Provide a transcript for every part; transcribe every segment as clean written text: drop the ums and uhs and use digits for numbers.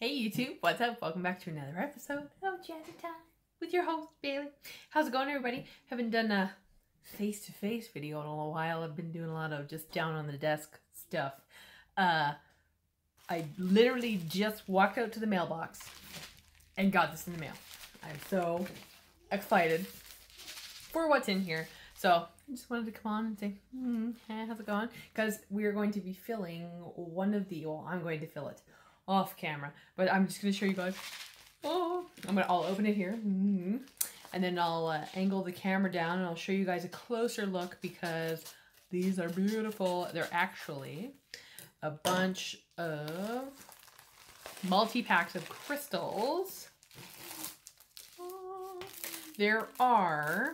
Hey YouTube, what's up? Welcome back to another episode of Jazzy Time with your host, Bailey. How's it going, everybody? Haven't done a face-to-face video in a little while. I've been doing a lot of just down on the desk stuff. I literally just walked out to the mailbox and got this in the mail. I'm so excited for what's in here. So I just wanted to come on and say, hey, how's it going? Because we're going to be filling one of the, well, I'm going to fill it off camera, but I'm just going to show you guys. I'll open it here. And then I'll angle the camera down and I'll show you guys a closer look because these are beautiful. They're actually a bunch of multi-packs of crystals. There are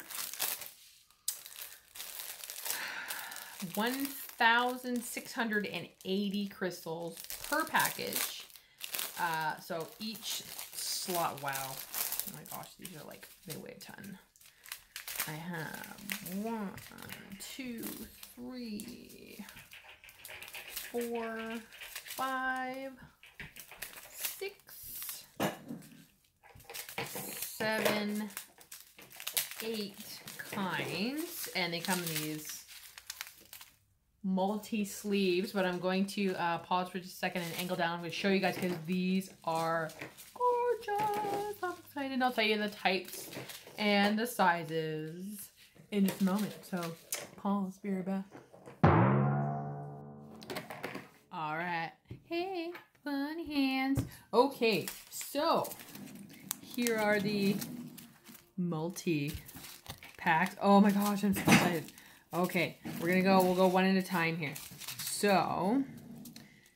1,680 crystals per package. So each slot, wow. Oh my gosh, these are like, they weigh a ton. I have 1, 2, 3, 4, 5, 6, 7, 8 kinds, and they come in these multi-sleeves, but I'm going to pause for just a second and angle down. I'm going to show you guys because these are gorgeous. I'm excited. I'll tell you the types and the sizes in just a moment. So pause, be right back. Alright. Hey, funny hands. Okay, so here are the multi-packs. Oh my gosh, I'm so excited. Okay, we'll go one at a time here. So,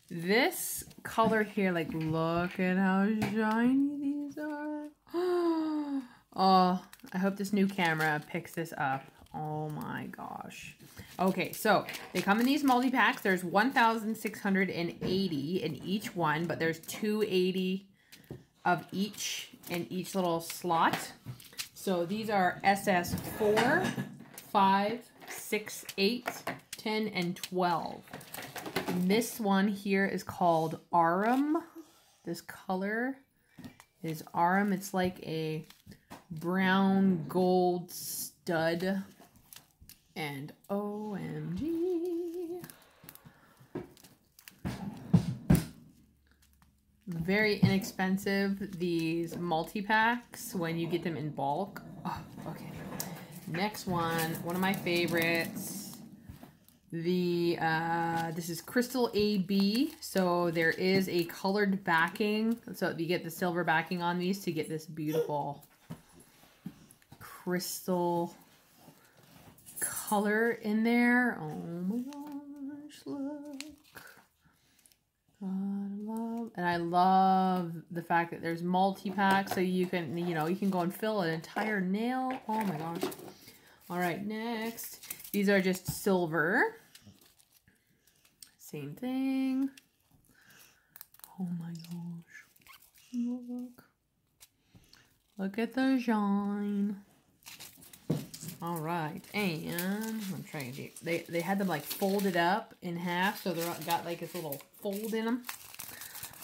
this color here, like, look at how shiny these are. Oh, I hope this new camera picks this up. Oh my gosh. Okay, so they come in these multi-packs. There's 1,680 in each one, but there's 280 of each in each little slot. So these are SS4, 5, 6, 8, 10, and 12. And this one here is called aurum. This color is aurum. It's like a brown gold stud. And OMG. Very inexpensive, these multi-packs, when you get them in bulk. Oh, okay. Next one of my favorites. This is Crystal AB. So there is a colored backing. So you get the silver backing on these to get this beautiful crystal color in there. Oh my gosh, look. And I love the fact that there's multi-packs, so you can, you can go and fill an entire nail. Oh my gosh. All right, next. These are just silver. Same thing. Oh my gosh. Look. Look at the shine. All right, and I'm trying to do, they had them like folded up in half, so they're got like this little fold in them.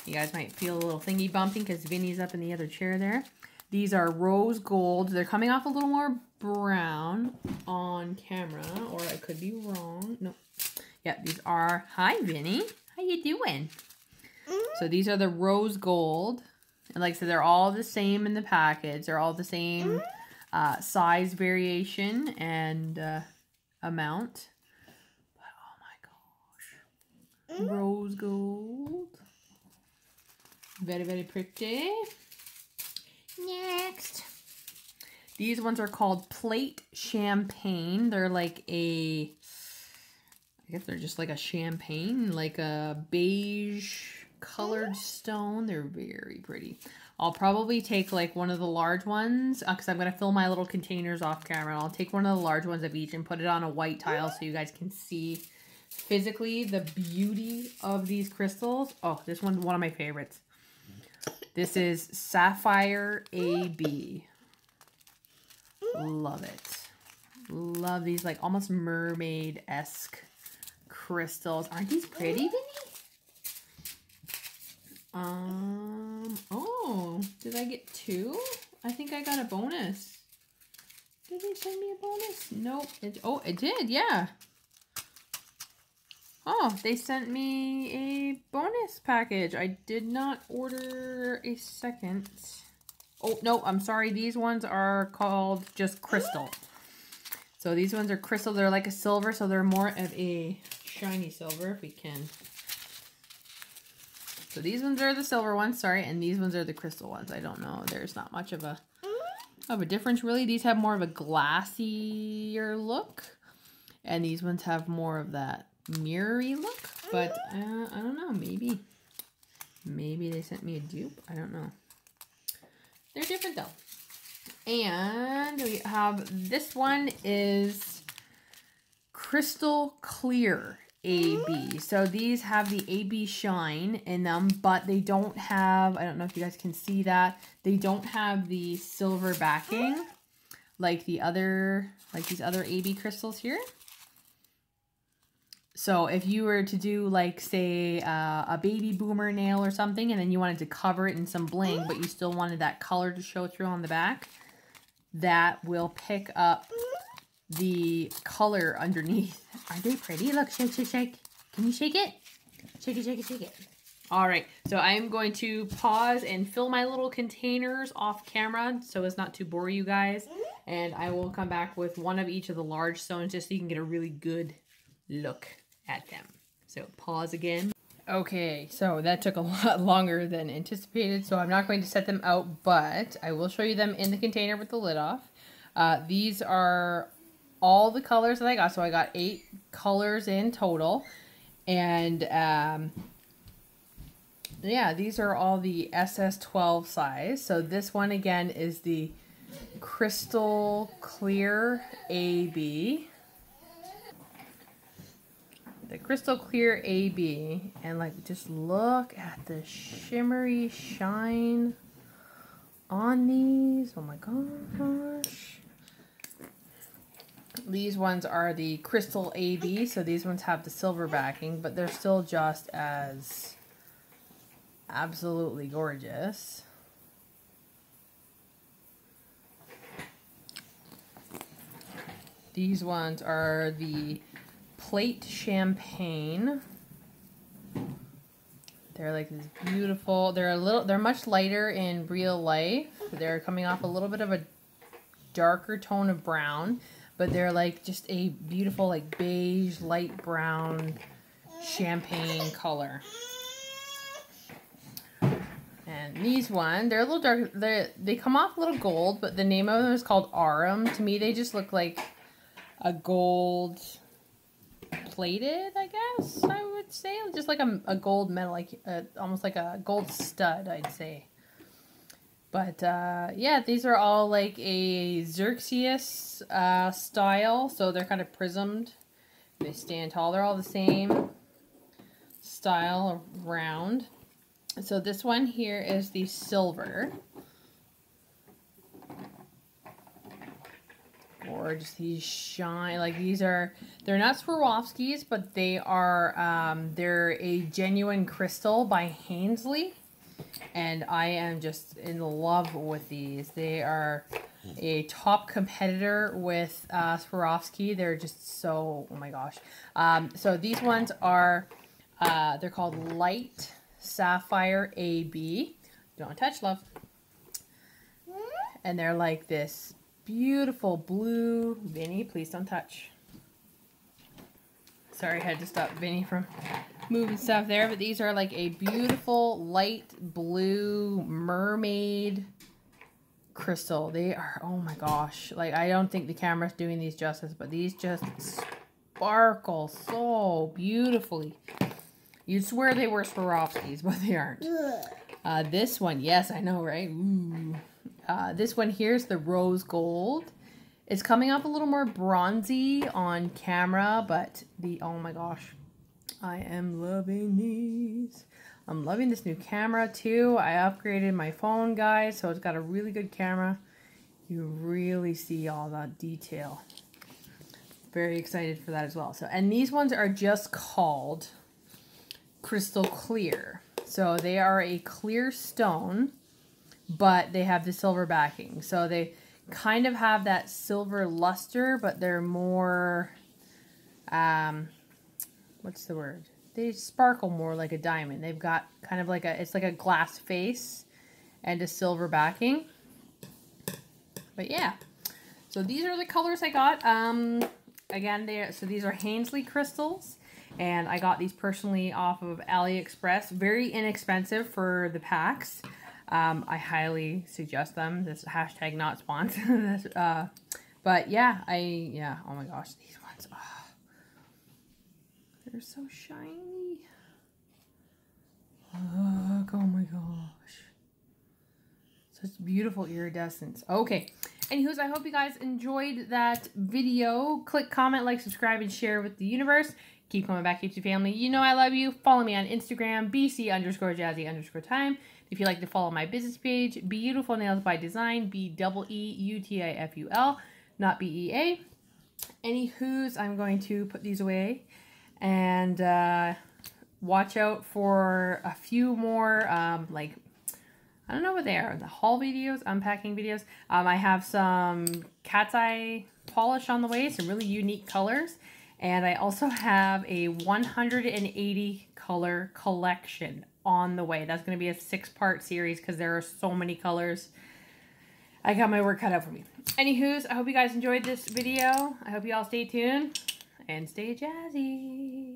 You guys might feel a little thingy bumping because Vinny's up in the other chair there. These are rose gold. They're coming off a little more brown on camera, or I could be wrong. No. Yeah, these are, hi Vinny, how you doing? So these are the rose gold. And like I said, they're all the same in the package. They're all the same size variation and amount. But oh my gosh. Rose gold. Very, very pretty. Next. These ones are called Plate Champagne. They're like I guess they're just like a champagne, like a beige colored stone. They're very pretty. I'll probably take like one of the large ones because I'm going to fill my little containers off camera. I'll take one of the large ones of each and put it on a white tile so you guys can see physically the beauty of these crystals. Oh, this one's one of my favorites. This is Sapphire AB. Love it. Love these like almost mermaid-esque crystals. Aren't these pretty, Vinny? Did I get 2? I think I got a bonus. Did they send me a bonus? Nope. Oh, it did, yeah. Oh, they sent me a bonus package. I did not order a second. Oh, no, I'm sorry. These ones are called just crystal. So these ones are crystal. They're like a silver, so they're more of a shiny silver, if we can. So these ones are the silver ones, sorry, and these ones are the crystal ones. I don't know. There's not much of a difference, really. These have more of a glassier look, and these ones have more of that mirrory look. But I don't know. Maybe they sent me a dupe. I don't know. They're different though. And we have this one is crystal clear AB. So these have the AB shine in them, but they don't have, I don't know if you guys can see that, they don't have the silver backing like these other AB crystals here. So if you were to do like, say, a baby boomer nail or something, and then you wanted to cover it in some bling, but you still wanted that color to show through on the back, that will pick up the color underneath. Are they pretty? Look, shake, shake, shake. Can you shake it? Shake it, shake it, shake it. All right, so I'm going to pause and fill my little containers off camera so as not to bore you guys. And I will come back with one of each of the large stones just so you can get a really good look at them. So pause again. Okay, so that took a lot longer than anticipated, so I'm not going to set them out, but I will show you them in the container with the lid off. These are all the colors that I got, so I got 8 colors in total, and yeah, these are all the SS12 size. So this one again is the Crystal Clear AB. The Crystal Clear AB, and like just look at the shimmery shine on these. Oh my gosh. These ones are the Crystal AB, so these ones have the silver backing, but they're still just as absolutely gorgeous. These ones are the Plate Champagne. They're like this beautiful, they're much lighter in real life. They're coming off a little bit of a darker tone of brown, but they're like just a beautiful like beige, light brown, champagne color. And these one, they're a little dark, they come off a little gold, but the name of them is called Aurum. To me, they just look like a gold plated, I guess I would say, just like a gold medal, like almost like a gold stud, I'd say. But yeah, these are all like a Xerxes style, so they're kind of prismed. They stand tall. They're all the same style round. So this one here is the silver. Gorgeous. These shine, like these are, they're not Swarovskis, but they are, they're a genuine crystal by Hanslee. And I am just in love with these. They are a top competitor with Swarovski. They're just so, oh my gosh. So these ones are, they're called Light Sapphire AB. Don't touch, love. And they're like this beautiful blue. Vinny, please don't touch. Sorry, I had to stop Vinny from moving stuff there. But these are like a beautiful light blue mermaid crystal. They are, oh my gosh. Like, I don't think the camera's doing these justice, but these just sparkle so beautifully. You'd swear they were Swarovskis, but they aren't. This one, yes, I know, right? Ooh. This one here is the rose gold. It's coming up a little more bronzy on camera, but oh my gosh, I am loving these. I'm loving this new camera too. I upgraded my phone, guys, so it's got a really good camera. You really see all that detail. Very excited for that as well. So, and these ones are just called Crystal Clear. So they are a clear stone. but they have the silver backing. So they kind of have that silver luster, but they're more, what's the word? They sparkle more like a diamond. They've got kind of like it's like a glass face and a silver backing. But yeah, so these are the colors I got. Again, so these are Hanslee crystals, and I got these personally off of AliExpress. Very inexpensive for the packs. I highly suggest them. This hashtag not sponsored. But yeah, oh my gosh, these ones, oh, they're so shiny. Look, oh my gosh. Such beautiful iridescence. Okay. Anywho's, I hope you guys enjoyed that video. Click, comment, like, subscribe, and share with the universe. Keep coming back, YouTube family. You know I love you. Follow me on Instagram, BC_Jazzy_time. If you'd like to follow my business page, Beautiful Nails by Design, BEEUTIFUL, not BEA. Anywho's, I'm going to put these away and watch out for a few more, like, I don't know what they are. The haul videos, unpacking videos. I have some cat's eye polish on the way, some really unique colors. And I also have a 180 color collection on the way. That's going to be a 6-part series because there are so many colors. I got my work cut out for me. Anywho's, I hope you guys enjoyed this video. I hope you all stay tuned and stay jazzy.